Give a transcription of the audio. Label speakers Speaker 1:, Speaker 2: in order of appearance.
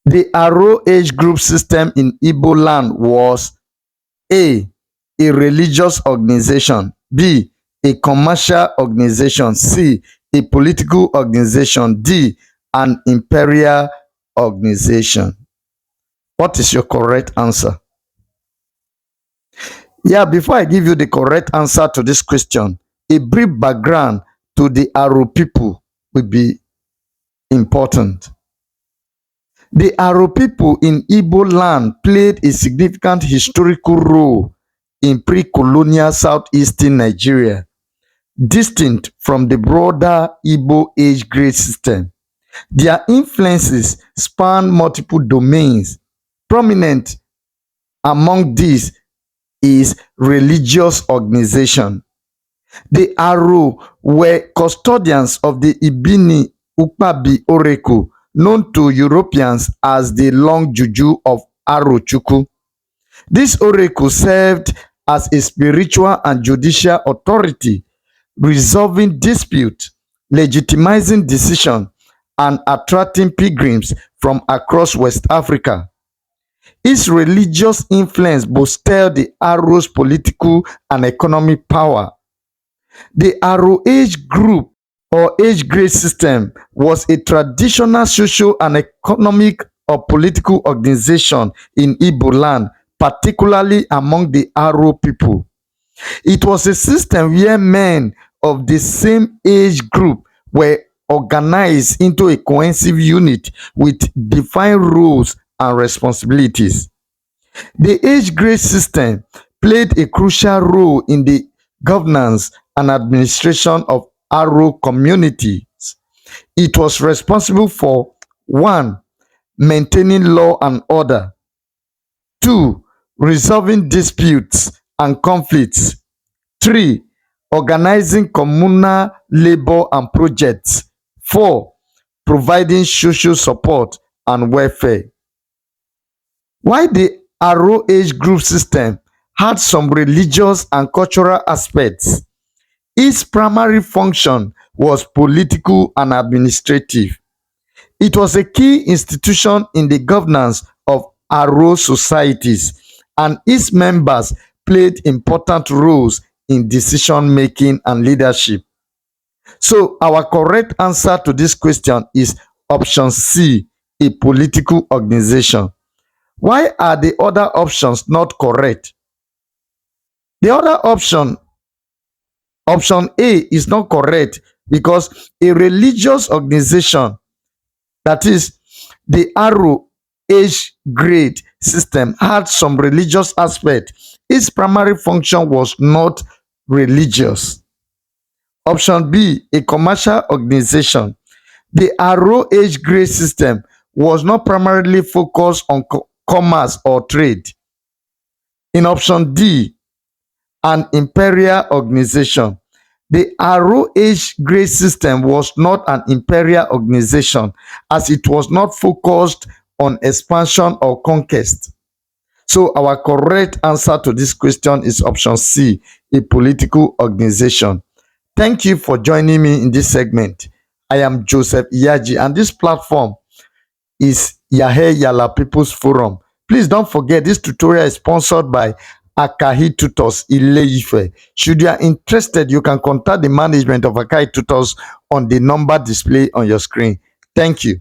Speaker 1: The Aro age group system in Igbo land was A. A religious organization. B. A commercial organization. C. A political organization. D. An imperial organization. What is your correct answer? Yeah, before I give you the correct answer to this question, a brief background to the Aro people will be important. The Aro people in Igbo land played a significant historical role in pre-colonial southeastern Nigeria, distinct from the broader Igbo age grade system. Their influences span multiple domains. Prominent among these is religious organization. The Aro were custodians of the Ibini Ukpabi oracle, known to Europeans as the Long Juju of Arochukwu. This oracle served as a spiritual and judicial authority, resolving disputes, legitimizing decisions, and attracting pilgrims from across West Africa. Its religious influence boosted the Aro's political and economic power. The Aro age group or age grade system was a traditional social and economic or political organization in Igbo land, particularly among the Aro people. It was a system where men of the same age group were organized into a cohesive unit with defined roles and responsibilities. The age grade system played a crucial role in the governance and administration of Aro communities. It was responsible for 1. Maintaining law and order. 2. Resolving disputes and conflicts. 3. Organizing communal labor and projects. 4. Providing social support and welfare. While the Aro age group system had some religious and cultural aspects, its primary function was political and administrative. It was a key institution in the governance of Aro societies, and its members played important roles in decision-making and leadership. So our correct answer to this question is option C, a political organization. Why are the other options not correct? The other option A, is not correct because a religious organization, that is the Aro age grade system, had some religious aspect. Its primary function was not religious. Option B, a commercial organization. The Aro age grade system was not primarily focused on commerce or trade. In option D, an imperial organization. The Aro age grade system was not an imperial organization as it was not focused on expansion or conquest. So our correct answer to this question is option C, a political organization. Thank you for joining me in this segment. I am Joseph Iyaji, and this platform is Yahe Yala People's Forum. Please don't forget this tutorial is sponsored by Akahi Tutors Ile-Ife. Should you are interested, you can contact the management of Akahi Tutors on the number displayed on your screen. Thank you.